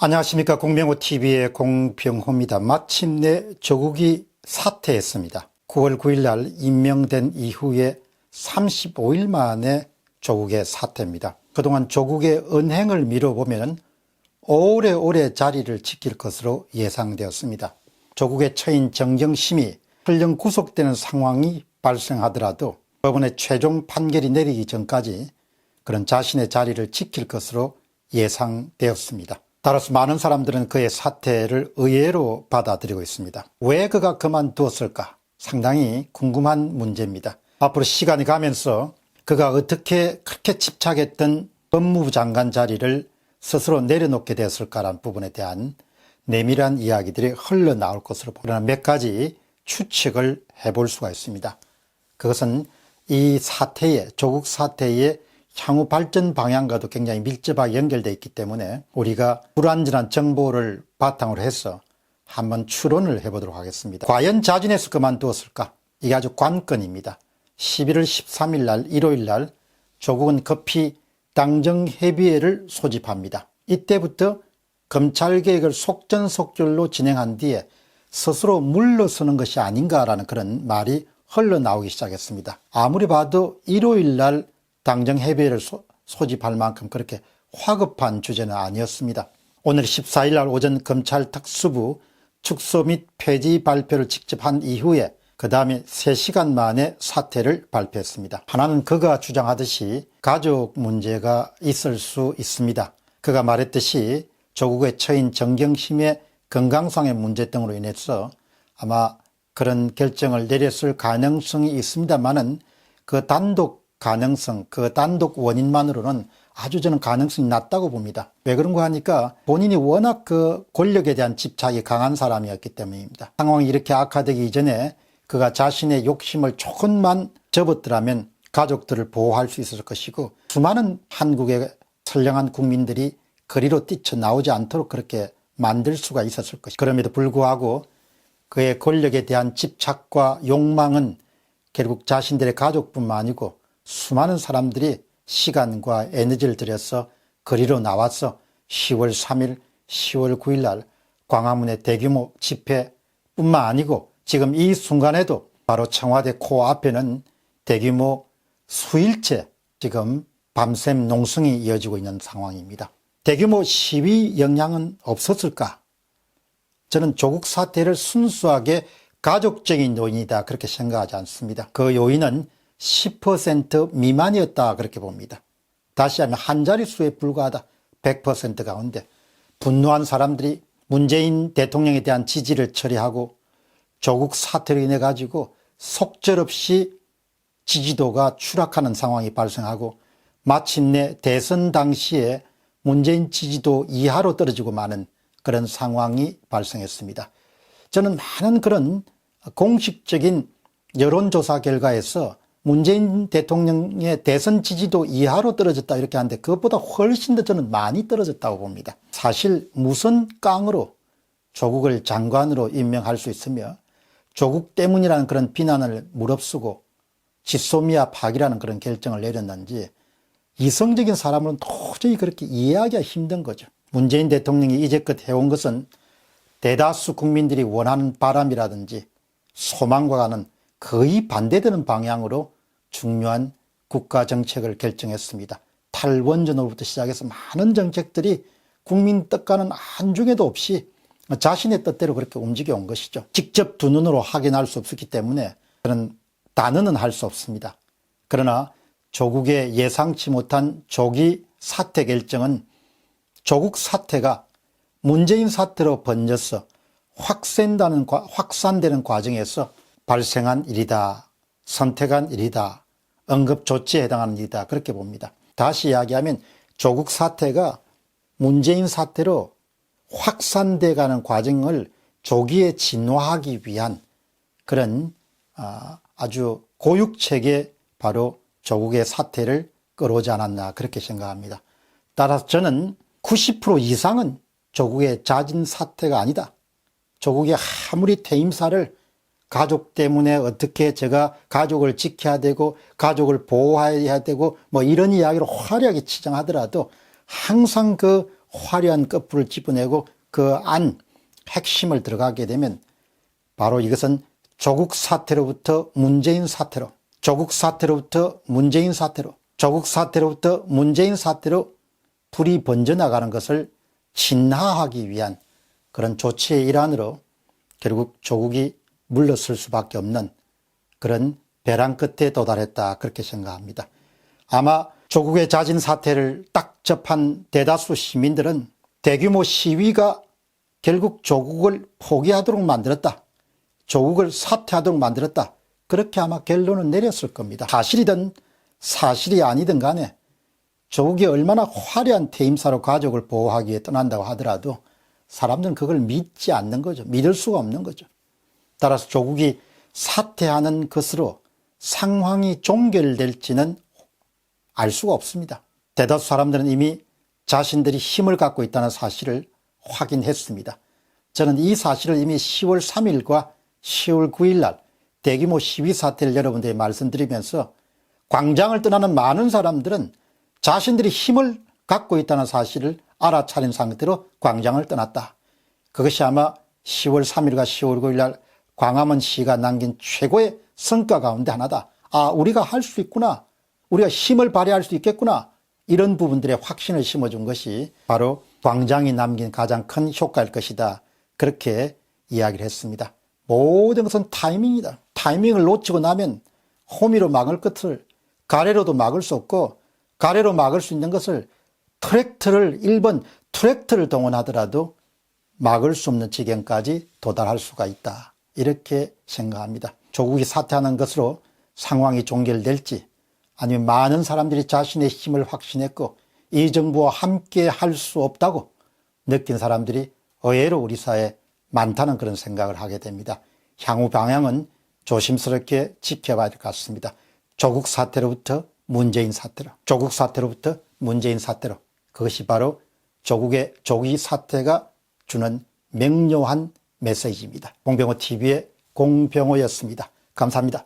안녕하십니까. 공병호TV의 공병호입니다. 마침내 조국이 사퇴했습니다. 9월 9일 날 임명된 이후에 35일 만에 조국의 사퇴입니다. 그동안 조국의 언행을 미뤄보면 오래오래 자리를 지킬 것으로 예상되었습니다. 조국의 처인 정경심이 설령 구속되는 상황이 발생하더라도 법원의 최종 판결이 내리기 전까지 그런 자신의 자리를 지킬 것으로 예상되었습니다. 따라서 많은 사람들은 그의 사퇴를 의외로 받아들이고 있습니다. 왜 그가 그만두었을까? 상당히 궁금한 문제입니다. 앞으로 시간이 가면서 그가 어떻게 그렇게 집착했던 법무부 장관 자리를 스스로 내려놓게 되었을까라는 부분에 대한 내밀한 이야기들이 흘러나올 것으로 보나 몇 가지 추측을 해볼 수가 있습니다. 그것은 이 사태에, 조국 사태의 향후 발전 방향과도 굉장히 밀접하게 연결되어 있기 때문에 우리가 불완전한 정보를 바탕으로 해서 한번 추론을 해보도록 하겠습니다. 과연 자진해서 그만두었을까? 이게 아주 관건입니다. 11월 13일 날 일요일 날 조국은 급히 당정협의회를 소집합니다. 이때부터 검찰개혁을 속전속결로 진행한 뒤에 스스로 물러서는 것이 아닌가라는 그런 말이 흘러나오기 시작했습니다. 아무리 봐도 일요일 날 당정협의회를 소집할 만큼 그렇게 화급한 주제는 아니었습니다. 오늘 14일 날 오전 검찰 특수부 축소 및 폐지 발표를 직접 한 이후에 그 다음에 3시간 만에 사퇴를 발표했습니다. 하나는 그가 주장하듯이 가족 문제가 있을 수 있습니다. 그가 말했듯이 조국의 처인 정경심의 건강상의 문제 등으로 인해서 아마 그런 결정을 내렸을 가능성이 있습니다만은 그 단독 가능성, 그 단독 원인만으로는 아주 저는 가능성이 낮다고 봅니다. 왜 그런가 하니까 본인이 워낙 그 권력에 대한 집착이 강한 사람이었기 때문입니다. 상황이 이렇게 악화되기 이전에 그가 자신의 욕심을 조금만 접었더라면 가족들을 보호할 수 있었을 것이고 수많은 한국의 선량한 국민들이 거리로 뛰쳐나오지 않도록 그렇게 만들 수가 있었을 것이고 그럼에도 불구하고 그의 권력에 대한 집착과 욕망은 결국 자신들의 가족뿐만 아니고 수많은 사람들이 시간과 에너지를 들여서 거리로 나와서 10월 3일, 10월 9일 날 광화문의 대규모 집회뿐만 아니고 지금 이 순간에도 바로 청와대 코앞에는 대규모 수일째 지금 밤샘 농성이 이어지고 있는 상황입니다. 대규모 시위 영향은 없었을까? 저는 조국 사태를 순수하게 가족적인 요인이다 그렇게 생각하지 않습니다. 그 요인은 10% 미만이었다 그렇게 봅니다. 다시 하면 한 자릿수에 불과하다. 100% 가운데 분노한 사람들이 문재인 대통령에 대한 지지를 처리하고 조국 사태로 인해 가지고 속절없이 지지도가 추락하는 상황이 발생하고 마침내 대선 당시에 문재인 지지도 이하로 떨어지고 마는 그런 상황이 발생했습니다. 저는 많은 그런 공식적인 여론조사 결과에서 문재인 대통령의 대선 지지도 이하로 떨어졌다 이렇게 하는데 그것보다 훨씬 더 저는 많이 떨어졌다고 봅니다. 사실 무슨 깡으로 조국을 장관으로 임명할 수 있으며 조국 때문이라는 그런 비난을 무릅쓰고 지소미아 파기라는 그런 결정을 내렸는지 이성적인 사람은 도저히 그렇게 이해하기가 힘든 거죠. 문재인 대통령이 이제껏 해온 것은 대다수 국민들이 원하는 바람이라든지 소망과는 거의 반대되는 방향으로 중요한 국가 정책을 결정했습니다. 탈원전으로부터 시작해서 많은 정책들이 국민 뜻과는 안중에도 없이 자신의 뜻대로 그렇게 움직여 온 것이죠. 직접 두 눈으로 확인할 수 없었기 때문에 그런 단언은 할 수 없습니다. 그러나 조국의 예상치 못한 조기 사퇴 결정은 조국 사태가 문재인 사태로 번져서 확산되는 과정에서 발생한 일이다. 선택한 일이다. 응급조치에 해당하는 일이다. 그렇게 봅니다. 다시 이야기하면 조국 사태가 문재인 사태로 확산돼 가는 과정을 조기에 진화하기 위한 그런 아주 고육책에 바로 조국의 사태를 끌어오지 않았나 그렇게 생각합니다. 따라서 저는 90% 이상은 조국의 자진 사퇴가 아니다. 조국이 아무리 퇴임사를 가족 때문에 어떻게 제가 가족을 지켜야 되고 가족을 보호해야 되고 뭐 이런 이야기로 화려하게 치장하더라도 항상 그 화려한 끝부를 짚어내고 그 안 핵심을 들어가게 되면 바로 이것은 조국 사태로부터 문재인 사태로, 조국 사태로부터 문재인 사태로, 조국 사태로부터 문재인 사태로 불이 번져나가는 것을 진화하기 위한 그런 조치의 일환으로 결국 조국이 물러설 수밖에 없는 그런 벼랑 끝에 도달했다, 그렇게 생각합니다. 아마 조국의 자진 사퇴를 딱 접한 대다수 시민들은 대규모 시위가 결국 조국을 포기하도록 만들었다, 조국을 사퇴하도록 만들었다, 그렇게 아마 결론을 내렸을 겁니다. 사실이든 사실이 아니든 간에 조국이 얼마나 화려한 퇴임사로 가족을 보호하기 위해 떠난다고 하더라도 사람들은 그걸 믿지 않는 거죠. 믿을 수가 없는 거죠. 따라서 조국이 사퇴하는 것으로 상황이 종결될지는 알 수가 없습니다. 대다수 사람들은 이미 자신들이 힘을 갖고 있다는 사실을 확인했습니다. 저는 이 사실을 이미 10월 3일과 10월 9일 날 대규모 시위 사태를 여러분들에게 말씀드리면서 광장을 떠나는 많은 사람들은 자신들이 힘을 갖고 있다는 사실을 알아차린 상태로 광장을 떠났다. 그것이 아마 10월 3일과 10월 9일 날 광화문 시가 남긴 최고의 성과 가운데 하나다. 아, 우리가 할 수 있구나. 우리가 힘을 발휘할 수 있겠구나. 이런 부분들의 확신을 심어준 것이 바로 광장이 남긴 가장 큰 효과일 것이다, 그렇게 이야기를 했습니다. 모든 것은 타이밍이다. 타이밍을 놓치고 나면 호미로 막을 것을 가래로도 막을 수 없고, 가래로 막을 수 있는 것을 트랙터를 1번 트랙터를 동원하더라도 막을 수 없는 지경까지 도달할 수가 있다, 이렇게 생각합니다. 조국이 사퇴하는 것으로 상황이 종결될지, 아니면 많은 사람들이 자신의 힘을 확신했고 이 정부와 함께 할 수 없다고 느낀 사람들이 의외로 우리 사회에 많다는 그런 생각을 하게 됩니다. 향후 방향은 조심스럽게 지켜봐야 될 것 같습니다. 조국 사태로부터 문재인 사태로, 조국 사태로부터 문재인 사태로, 그것이 바로 조국이 사태가 주는 명료한 메시지입니다. 공병호 TV의 공병호였습니다. 감사합니다.